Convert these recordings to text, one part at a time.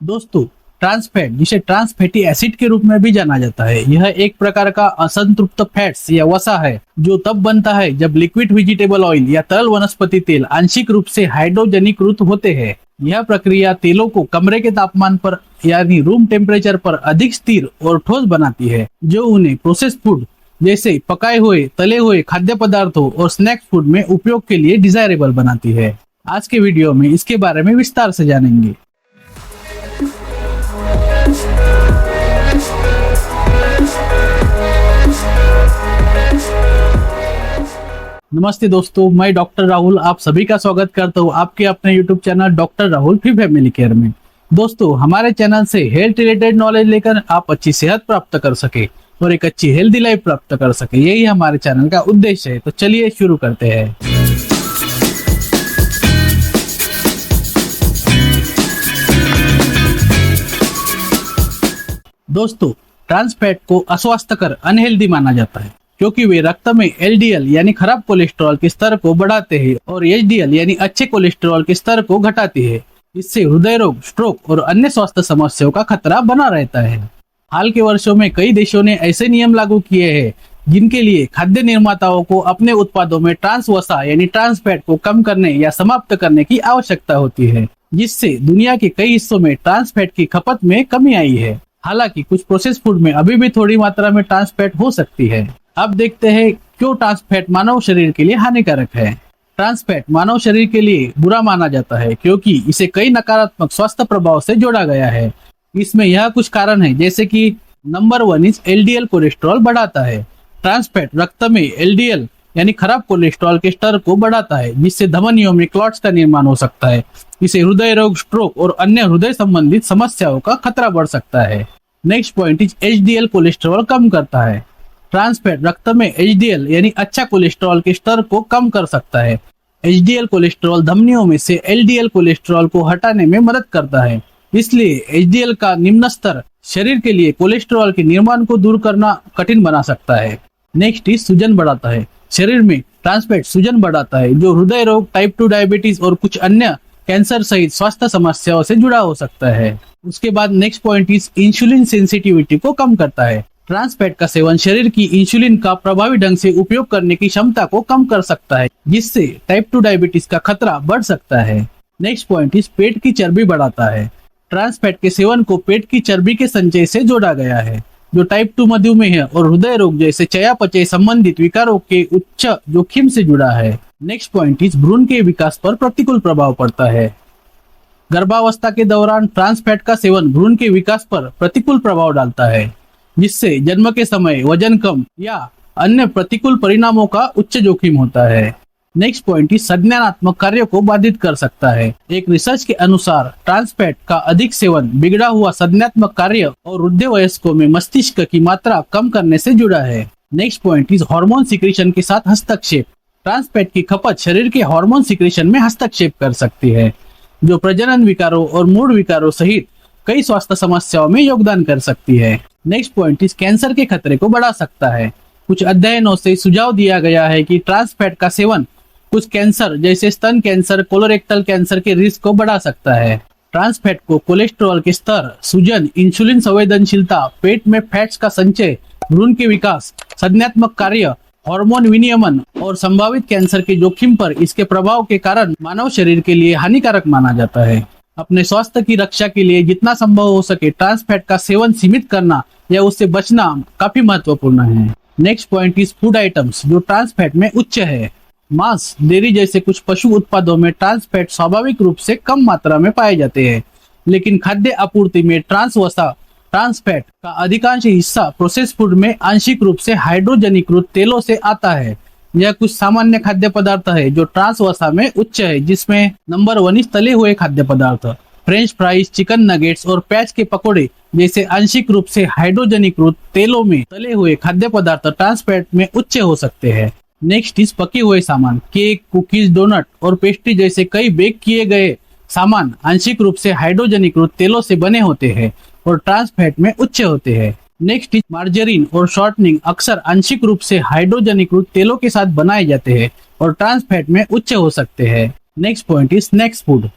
दोस्तों, trans fat जिसे trans fatty acid के रूप में भी जाना जाता है, यह एक प्रकार का असंतृप्त फैट्स या वसा है जो तब बनता है जब लिक्विड वेजिटेबल ऑयल या तरल वनस्पति तेल आंशिक रूप से हाइड्रोजनीकृत होते हैं। यह प्रक्रिया तेलों को कमरे के तापमान पर यानी रूम टेम्परेचर पर अधिक स्थिर और ठोस बनाती है, जो उन्हें प्रोसेस फूड जैसे पकाए हुए, तले हुए खाद्य पदार्थों और स्नैक्स फूड में उपयोग के लिए डिजायरेबल बनाती है। आज के वीडियो में इसके बारे में विस्तार से जानेंगे। नमस्ते दोस्तों, मैं डॉक्टर राहुल आप सभी का स्वागत करता हूँ आपके अपने यूट्यूब चैनल डॉक्टर राहुल फी फैमिली केयर में। दोस्तों, हमारे चैनल से हेल्थ रिलेटेड नॉलेज लेकर आप अच्छी सेहत प्राप्त कर सके और एक अच्छी हेल्दी लाइफ प्राप्त कर सके, यही हमारे चैनल का उद्देश्य है। तो चलिए शुरू करते हैं। दोस्तों, ट्रांस फैट को अस्वास्थ्यकर अनहेल्दी माना जाता है क्योंकि वे रक्त में एलडीएल यानी खराब कोलेस्ट्रॉल के स्तर को बढ़ाते हैं और एचडीएल यानी अच्छे कोलेस्ट्रॉल के स्तर को घटाती है। इससे हृदय रोग, स्ट्रोक और अन्य स्वास्थ्य समस्याओं का खतरा बना रहता है। हाल के वर्षों में कई देशों ने ऐसे नियम लागू किए हैं जिनके लिए खाद्य निर्माताओं को अपने उत्पादों में ट्रांस वसा यानी ट्रांस फैट को कम करने या समाप्त करने की आवश्यकता होती है, जिससे दुनिया के कई हिस्सों में ट्रांस फैट की खपत में कमी आई है। हालांकि कुछ प्रोसेस फूड में अभी भी थोड़ी मात्रा में ट्रांस फैट हो सकती है। अब देखते हैं क्यों ट्रांस फैट मानव शरीर के लिए हानिकारक है। ट्रांस फैट मानव शरीर के लिए बुरा माना जाता है क्योंकि इसे कई नकारात्मक स्वास्थ्य प्रभाव से जोड़ा गया है। इसमें यह कुछ कारण है, जैसे कि नंबर 1 इज एलडीएल कोलेस्ट्रॉल बढ़ाता है। ट्रांस फैट रक्त में एलडीएल यानी खराब कोलेस्ट्रॉल के स्तर को बढ़ाता है, जिससे धमनियों में क्लॉट्स का निर्माण हो सकता है। इसे हृदय रोग, स्ट्रोक और अन्य हृदय संबंधित समस्याओं का खतरा बढ़ सकता है। Next point is HDL cholesterol कम करता है। ट्रांस फैट रक्त में एचडीएल यानी अच्छा कोलेस्ट्रॉल के स्तर को कम कर सकता है। एचडीएल कोलेस्ट्रॉल धमनियों में से एलडीएल कोलेस्ट्रॉल को हटाने में मदद करता है, इसलिए एचडीएल का निम्न स्तर शरीर के लिए कोलेस्ट्रॉल के निर्माण को दूर करना कठिन बना सकता है। नेक्स्ट इज सूजन बढ़ाता है। शरीर में ट्रांस फैट सूजन बढ़ाता है, जो हृदय रोग, टाइप 2 डायबिटीज और कुछ अन्य कैंसर सहित स्वास्थ्य समस्याओं से जुड़ा हो सकता है। उसके बाद next point is insulin sensitivity को कम करता है। ट्रांस फैट का सेवन शरीर की इंसुलिन का प्रभावी ढंग से उपयोग करने की क्षमता को कम कर सकता है, जिससे टाइप 2 डायबिटीज का खतरा बढ़ सकता है। नेक्स्ट पॉइंट इज पेट की चर्बी बढ़ाता है। ट्रांस फैट के सेवन को पेट की चर्बी के संचय से जोड़ा गया है, जो टाइप 2 मधुमेह और हृदय रोग जैसे चयापचय संबंधित विकारों के उच्च जोखिम से जुड़ा है। नेक्स्ट पॉइंट इज भ्रूण के विकास पर प्रतिकूल प्रभाव पड़ता है। गर्भावस्था के दौरान ट्रांस फैट का सेवन भ्रूण के विकास पर प्रतिकूल प्रभाव डालता है, जिससे जन्म के समय वजन कम या अन्य प्रतिकूल परिणामों का उच्च जोखिम होता है। नेक्स्ट पॉइंट इज संज्ञानात्मक कार्यों को बाधित कर सकता है। एक रिसर्च के अनुसार ट्रांस फैट का अधिक सेवन बिगड़ा हुआ संज्ञानात्मक कार्य और वृद्ध वयस्कों में मस्तिष्क की मात्रा कम करने से जुड़ा है। Next point is hormone secretion के साथ हस्तक्षेप। ट्रांस फैट की खपत शरीर के हार्मोन सिक्रीशन में हस्तक्षेप कर सकती है, जो प्रजनन विकारों और मूड विकारों सहित कई स्वास्थ्य समस्याओं में योगदान कर सकती है। नेक्स्ट पॉइंट इज कैंसर के खतरे को बढ़ा सकता है। कुछ अध्ययनों से सुझाव दिया गया है कि ट्रांस फैट का सेवन कुछ कैंसर जैसे स्तन कैंसर, कोलोरेक्टल कैंसर के रिस्क को बढ़ा सकता है। ट्रांस फैट को कोलेस्ट्रॉल के स्तर, सूजन, इंसुलिन संवेदनशीलता, पेट में फैट्स का संचय, भ्रूण के विकास, संज्ञानात्मक कार्य, हार्मोन विनियमन और संभावित कैंसर के जोखिम पर इसके प्रभाव के कारण मानव शरीर के लिए हानिकारक माना जाता है। अपने स्वास्थ्य की रक्षा के लिए जितना संभव हो सके ट्रांस फैट का सेवन सीमित करना या उससे बचना काफी महत्वपूर्ण है। Next point is food items जो ट्रांस फैट में उच्च है। मांस, डेयरी जैसे कुछ पशु उत्पादों में ट्रांस फैट स्वाभाविक रूप से कम मात्रा में पाए जाते हैं, लेकिन खाद्य आपूर्ति में ट्रांस वसा, ट्रांस फैट का अधिकांश हिस्सा प्रोसेस फूड में आंशिक रूप से हाइड्रोजनीकृत तेलों से आता है। यह कुछ सामान्य खाद्य पदार्थ है जो ट्रांस वसा में उच्च है, जिसमें नंबर 1 इज तले हुए खाद्य पदार्थ। फ्रेंच फ्राइज, चिकन नगेट्स और प्याज के पकोड़े जैसे आंशिक रूप से हाइड्रोजनीकृत तेलों में तले हुए खाद्य पदार्थ ट्रांस फैट में उच्च हो सकते हैं। नेक्स्ट इज पके हुए सामान। केक, कुकीज, डोनट और पेस्ट्री जैसे कई बेक किए गए सामान आंशिक रूप से हाइड्रोजनीकृत तेलों से बने होते हैं और ट्रांस फैट में उच्च होते हैं। नेक्स्ट इज मार्जरीन और शॉर्टनिंग अक्सर आंशिक रूप से हाइड्रोजनीकृत तेलों के साथ बनाए जाते हैं और ट्रांस फैट में उच्च हो सकते हैं। Next point is snacks food.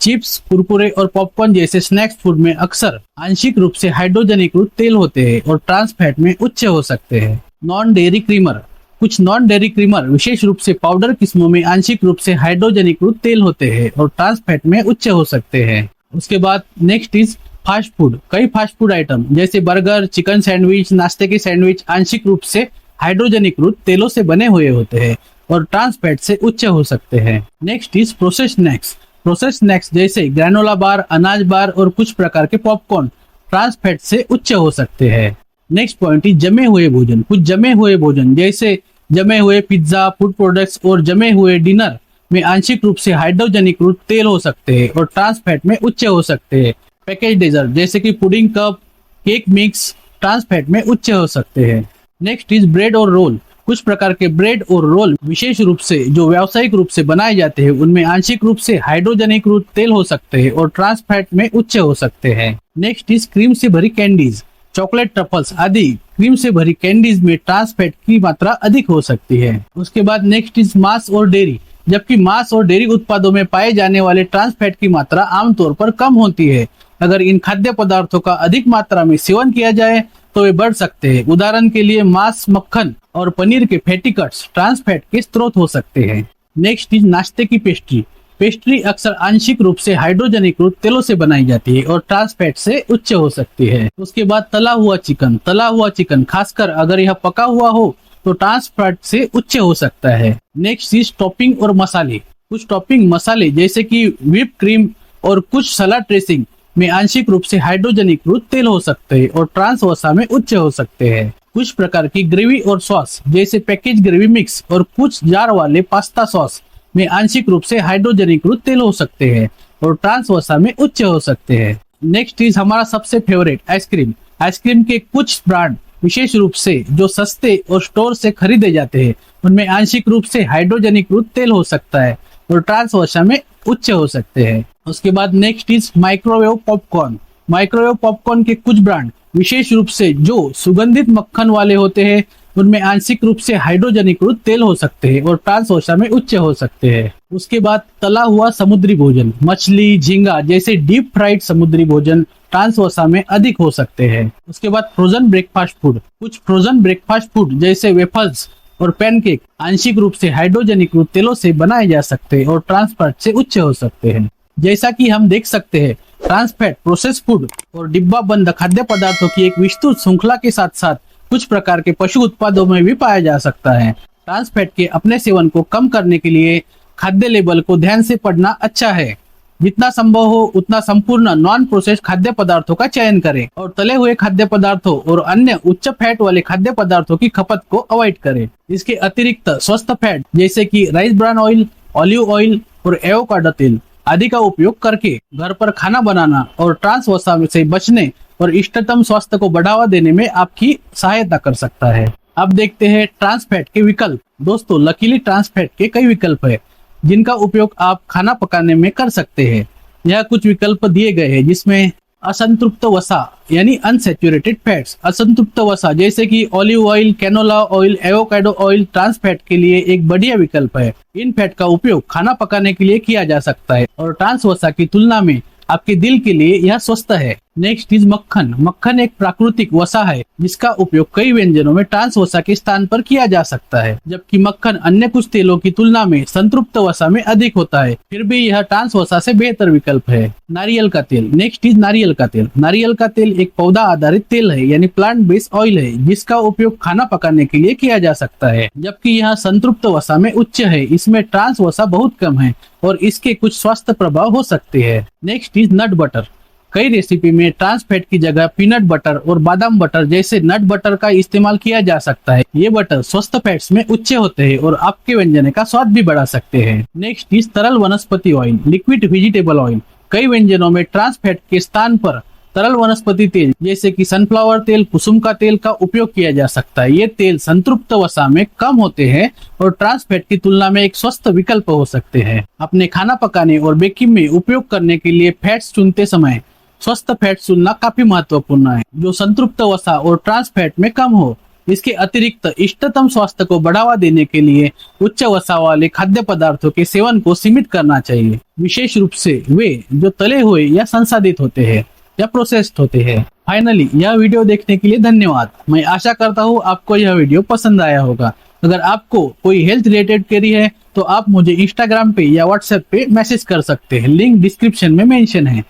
Chips, Kurkure और पॉपकॉर्न जैसे स्नैक्स फूड में अक्सर आंशिक रूप से हाइड्रोजनीकृत तेल होते हैं और ट्रांस फैट में उच्च हो सकते हैं। Non dairy creamer. कुछ नॉन डेयरी क्रीमर विशेष रूप से पाउडर किस्मों में आंशिक रूप से हाइड्रोजनीकृत तेल होते हैं और ट्रांस फैट में उच्च हो सकते हैं। उसके बाद नेक्स्ट इज फास्ट फूड। कई फास्ट फूड आइटम जैसे बर्गर, चिकन सैंडविच, नाश्ते के सैंडविच आंशिक रूप से हाइड्रोजनीकृत तेलों से बने हुए होते हैं और ट्रांस फैट से उच्च हो सकते हैं। Next is processed snacks. Processed snacks जैसे ग्रेनोला बार, अनाज बार और कुछ प्रकार के पॉपकॉर्न ट्रांस फैट से उच्च हो सकते हैं। नेक्स्ट पॉइंट इज जमे हुए भोजन। कुछ जमे हुए भोजन जैसे जमे हुए पिज्जा, फूड प्रोडक्ट्स और जमे हुए डिनर में आंशिक रूप से हाइड्रोजनीकृत तेल हो सकते हैं और ट्रांस फैट में उच्च हो सकते हैं। पैकेज डेजर्ट जैसे कि pudding cup, cake mix trans fat में उच्च हो सकते हैं। नेक्स्ट इज ब्रेड और रोल। कुछ प्रकार के ब्रेड और रोल विशेष रूप से जो व्यावसायिक रूप से बनाए जाते हैं उनमें आंशिक रूप से हाइड्रोजनीकृत तेल हो सकते हैं और ट्रांस फैट में उच्च हो सकते हैं। नेक्स्ट इज क्रीम से भरी कैंडीज, चॉकलेट, ट्रफल्स आदि क्रीम से भरी कैंडीज में ट्रांस फैट की मात्रा अधिक हो सकती है। उसके बाद नेक्स्ट इज मांस और डेयरी। जबकि मांस और डेयरी उत्पादों में पाए जाने वाले ट्रांस फैट की मात्रा आमतौर पर कम होती है। अगर इन खाद्य पदार्थों का अधिक मात्रा में सेवन किया जाए तो वे बढ़ सकते हैं। उदाहरण के लिए मांस, मक्खन और पनीर के फैटी कट्स ट्रांस फैट के स्रोत हो सकते हैं। नेक्स्ट इज नाश्ते की पेस्ट्री। पेस्ट्री अक्सर आंशिक रूप से हाइड्रोजनीकृत तेलों से बनाई जाती है और ट्रांस फैट से उच्च हो सकती है। उसके बाद तला हुआ चिकन। तला हुआ चिकन खासकर अगर यह पका हुआ हो तो ट्रांस फैट से उच्च हो सकता है। नेक्स्ट इज टॉपिंग और मसाले। कुछ टॉपिंग मसाले जैसे कि व्हिप क्रीम और कुछ सलाद ड्रेसिंग में आंशिक रूप से हाइड्रोजनीकृत तेल हो सकते हैं और ट्रांस वसा में उच्च हो सकते हैं। कुछ प्रकार की ग्रेवी और सॉस जैसे पैकेज ग्रेवी मिक्स और कुछ जार वाले पास्ता सॉस में आंशिक रूप से हाइड्रोजनीकृत तेल हो सकते हैं और ट्रांस वसा में उच्च हो सकते हैं। नेक्स्ट इज हमारा सबसे फेवरेट आइसक्रीम। आइसक्रीम के कुछ ब्रांड विशेष रूप से जो सस्ते और स्टोर से खरीदे जाते हैं उनमें आंशिक रूप से हाइड्रोजनीकृत तेल हो सकता है और ट्रांस वसा में उच्च हो सकते हैं। उसके बाद next is microwave popcorn. Microwave popcorn के कुछ ब्रांड विशेष रूप से जो सुगंधित मक्खन वाले होते हैं उनमें आंशिक रूप से हाइड्रोजनीकृत तेल हो सकते हैं और ट्रांस वसा में उच्च हो सकते हैं। उसके बाद तला हुआ समुद्री भोजन, मछली, झींगा जैसे डीप फ्राइड समुद्री भोजन ट्रांस वसा में अधिक हो सकते हैं। उसके बाद फ्रोजन ब्रेकफास्ट फूड। कुछ फ्रोजन ब्रेकफास्ट फूड जैसे वेफल्स और पैनकेक आंशिक रूप से हाइड्रोजनीकृत तेलों से बनाए जा सकते हैं और ट्रांस फैट से उच्च हो सकते हैं। जैसा कि हम देख सकते हैं ट्रांस फैट प्रोसेस फूड और डिब्बा बंद खाद्य पदार्थों की एक विस्तृत श्रृंखला के साथ साथ कुछ प्रकार के पशु उत्पादों में भी पाया जा सकता है। ट्रांस फैट के अपने सेवन को कम करने के लिए खाद्य लेबल को ध्यान से पढ़ना अच्छा है। जितना संभव हो उतना संपूर्ण नॉन प्रोसेस्ड खाद्य पदार्थों का चयन करें और तले हुए खाद्य पदार्थों और अन्य उच्च फैट वाले खाद्य पदार्थों की खपत को अवॉइड करें। इसके अतिरिक्त स्वस्थ फैट जैसे कि rice bran oil, olive oil और एवोकाडो तेल आदि का उपयोग करके घर पर खाना बनाना और ट्रांस वसा से बचने और इष्टतम स्वास्थ्य को बढ़ावा देने में आपकी सहायता कर सकता है। अब देखते हैं ट्रांस फैट के विकल्प। दोस्तों, लकीली ट्रांस फैट के कई विकल्प है जिनका उपयोग आप खाना पकाने में कर सकते हैं। यह कुछ विकल्प दिए गए हैं जिसमें असंतृप्त वसा यानी अनसैचुरेटेड फैट्स। असंतृप्त वसा जैसे कि olive oil, canola oil, avocado oil trans fat के लिए एक बढ़िया विकल्प है। इन फैट का उपयोग खाना पकाने के लिए किया जा सकता है और ट्रांस वसा की तुलना में आपके दिल के लिए यह स्वस्थ है। नेक्स्ट इज मक्खन। मक्खन एक प्राकृतिक वसा है जिसका उपयोग कई व्यंजनों में ट्रांस वसा के स्थान पर किया जा सकता है। जबकि मक्खन अन्य कुछ तेलों की तुलना में संतृप्त वसा में अधिक होता है, फिर भी यह ट्रांस वसा से बेहतर विकल्प है। नारियल का तेल। नेक्स्ट इज नारियल का तेल। नारियल का तेल एक पौधा आधारित तेल है यानी प्लांट बेस्ड ऑयल है जिसका उपयोग खाना पकाने के लिए किया जा सकता है। जबकि यह संतृप्त वसा में उच्च है, इसमें ट्रांस वसा बहुत कम है और इसके कुछ स्वास्थ्य प्रभाव हो सकते हैं। Next is nut butter. कई रेसिपी में ट्रांस फैट की जगह पीनट बटर और बादाम बटर जैसे नट बटर का इस्तेमाल किया जा सकता है। ये बटर स्वस्थ फैट्स में उच्च होते हैं और आपके व्यंजन का स्वाद भी बढ़ा सकते हैं। नेक्स्ट इज तरल वनस्पति ऑयल, लिक्विड वेजिटेबल ऑयल। कई व्यंजनों में ट्रांस फैट के स्थान पर तरल वनस्पति तेल जैसे कि सनफ्लावर तेल, कुसुम का तेल का उपयोग किया जा सकता है। ये तेल संतृप्त वसा में कम होते हैं और ट्रांस फैट की तुलना में एक स्वस्थ विकल्प हो सकते हैं। अपने खाना पकाने और बेकिंग में उपयोग करने के लिए फैट्स चुनते समय स्वस्थ फैट चुनना काफी महत्वपूर्ण है जो संतृप्त वसा और ट्रांस फैट में कम हो। इसके अतिरिक्त इष्टतम स्वास्थ्य को बढ़ावा देने के लिए उच्च वसा वाले खाद्य पदार्थों के सेवन को सीमित करना चाहिए, विशेष रूप से वे जो तले हुए या संसाधित होते हैं या प्रोसेस्ड होते हैं। फाइनली यह वीडियो देखने के लिए धन्यवाद। मैं आशा करता हूँ आपको यह वीडियो पसंद आया होगा। अगर आपको कोई हेल्थ रिलेटेड क्वेरी है तो आप मुझे इंस्टाग्राम पे या व्हाट्सएप पे मैसेज कर सकते हैं, लिंक डिस्क्रिप्शन में मेंशन है।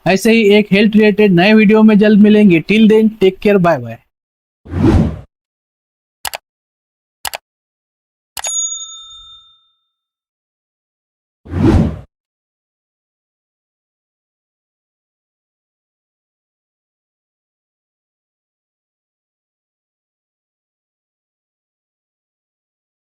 ऐसे ही एक हेल्थ रिलेटेड नए वीडियो में जल्द मिलेंगे। Till then take care, bye bye.